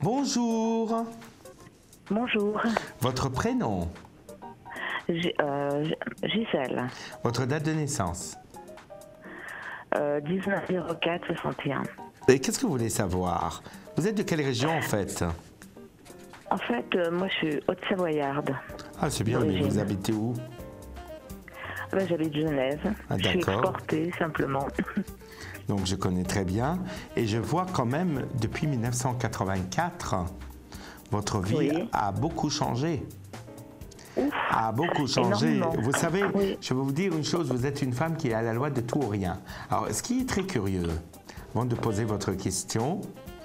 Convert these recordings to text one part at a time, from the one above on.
Bonjour. Bonjour. Votre prénom? Gisèle. Votre date de naissance? 1904-61. Et qu'est-ce que vous voulez savoir? Vous êtes de quelle région en fait? En fait, moi je suis haute-savoyarde. Ah, c'est bien, mais vous habitez où? J'habite Genève. Ah, je suis d'accord. exportée simplement. Donc je connais très bien. Et je vois quand même, depuis 1984, votre vie Oui. a beaucoup changé. Ouf, A beaucoup changé. énormément. Vous savez, Oui. je vais vous dire une chose, vous êtes une femme qui est à la loi de tout ou rien. Alors, ce qui est très curieux, avant de poser votre question,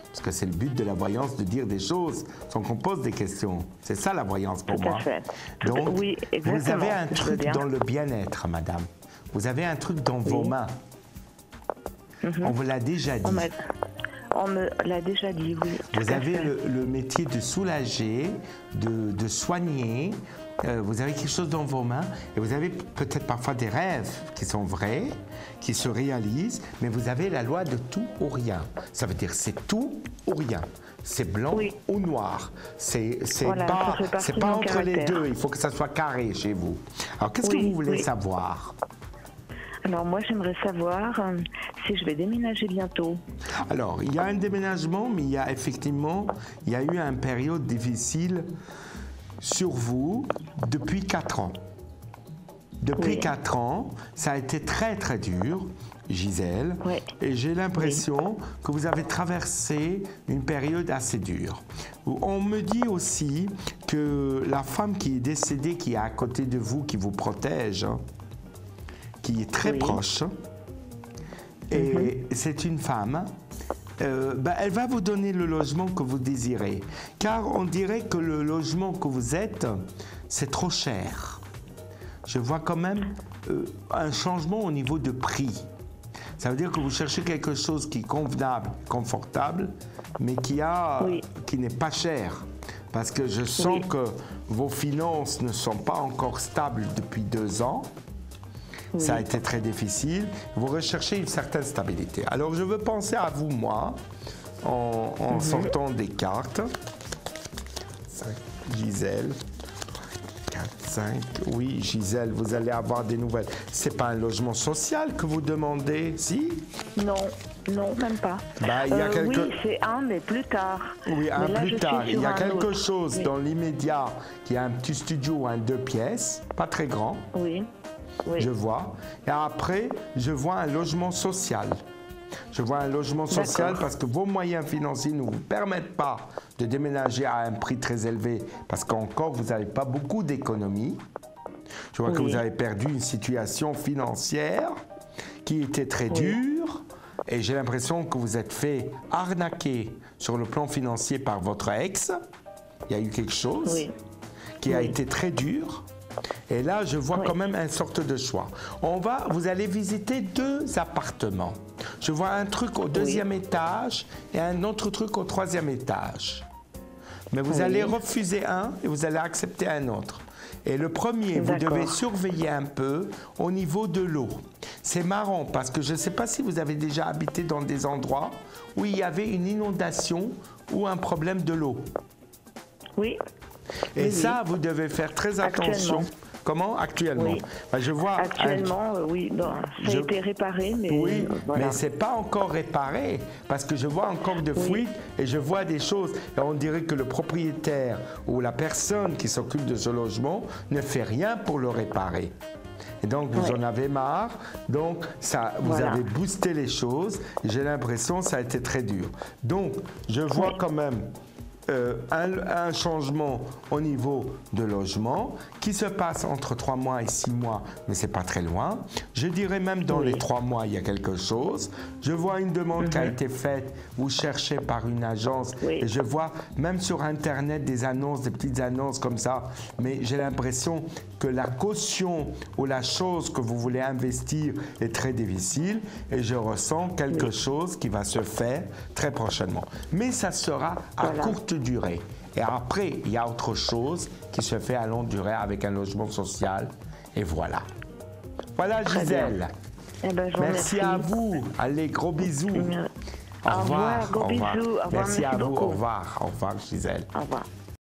parce que c'est le but de la voyance de dire des choses sans qu'on pose des questions. C'est ça la voyance pour Tout à moi. fait. Donc, oui, vous exactement, avez un je veux truc bien. dans le bien-être, madame. Vous avez un truc dans vos mains. On vous l'a déjà dit. On me l'a déjà dit, oui. Vous tout à avez fait. le métier de soulager, de soigner. Vous avez quelque chose dans vos mains et vous avez peut-être parfois des rêves qui sont vrais, qui se réalisent, mais vous avez la loi de tout ou rien. Ça veut dire c'est tout ou rien. C'est blanc Oui. ou noir. C'est Voilà, ça fait pas, partie c'est de pas mon entre les caractère. deux. Il faut que ça soit carré chez vous. Alors qu'est-ce que Oui, vous voulez oui. savoir? Alors moi j'aimerais savoir si je vais déménager bientôt. Alors, il y a un déménagement, mais il y a effectivement, il y a eu une période difficile sur vous depuis 4 ans. Depuis Oui. 4 ans, ça a été très très dur, Gisèle, Oui. et j'ai l'impression que vous avez traversé une période assez dure. On me dit aussi que la femme qui est décédée, qui est à côté de vous, qui vous protège, hein, qui est très Oui. proche, et c'est une femme, elle va vous donner le logement que vous désirez. Car on dirait que le logement que vous êtes, c'est trop cher. Je vois quand même un changement au niveau de prix. Ça veut dire que vous cherchez quelque chose qui est convenable, confortable, mais Oui. qui n'est pas cher. Parce que je sens Oui. que vos finances ne sont pas encore stables depuis 2 ans. Oui. Ça a été très difficile. Vous recherchez une certaine stabilité. Alors, je veux penser à vous, moi, en sortant des cartes. 5, Gisèle. 4, 5. Oui, Gisèle, vous allez avoir des nouvelles. C'est pas un logement social que vous demandez, si? Non, non, même pas. Bah, il y a quelque- Oui, c'est un, mais plus tard. Oui, un Mais là, je plus suis tard. Il sur y a un quelque autre. chose Oui. dans l'immédiat qui a un petit studio, un 2 pièces, pas très grand. Oui, oui. Je vois. Et après, je vois un logement social. Je vois un logement social D'accord. parce que vos moyens financiers ne vous permettent pas de déménager à un prix très élevé parce qu'encore, vous n'avez pas beaucoup d'économies. Je vois que Oui. vous avez perdu une situation financière qui était très dure et j'ai l'impression que vous êtes fait arnaquer sur le plan financier par votre ex. Il y a eu quelque chose Oui. qui a Oui. été très dur. Et là, je vois quand même une sorte de choix. Vous allez visiter 2 appartements. Je vois un truc au 2e étage et un autre truc au 3e étage. Mais vous allez refuser un et vous allez accepter un autre. Et le premier, vous D'accord. devez surveiller un peu au niveau de l'eau. C'est marrant parce que je ne sais pas si vous avez déjà habité dans des endroits où il y avait une inondation ou un problème de l'eau. Oui. Et Oui, ça, vous devez faire très attention. Actuellement. Comment? Actuellement. Oui. Ben, je vois Actuellement, oui, bon, ça Je- a été réparé, mais Oui, voilà. mais ce n'est pas encore réparé parce que je vois encore de fuites et je vois des choses. Et on dirait que le propriétaire ou la personne qui s'occupe de ce logement ne fait rien pour le réparer. Et donc, vous en avez marre. Donc, ça, vous Voilà. avez boosté les choses. J'ai l'impression que ça a été très dur. Donc, je vois quand même un changement au niveau de logement qui se passe entre 3 mois et 6 mois, mais c'est pas très loin. Je dirais même dans les 3 mois, il y a quelque chose. Je vois une demande qui a été faite, vous cherchez par une agence, et je vois même sur Internet des annonces, des petites annonces comme ça, mais j'ai l'impression que la caution ou la chose que vous voulez investir est très difficile et je ressens quelque chose qui va se faire très prochainement. Mais ça sera à courte durée. Et après, il y a autre chose qui se fait à longue durée avec un logement social. Et voilà. Voilà, Gisèle. Eh ben, je vous Merci remercie. à vous. Allez, gros bisous. Au revoir, gros bisous. Au revoir, Merci à vous. beaucoup. Au revoir, Gisèle. Au revoir.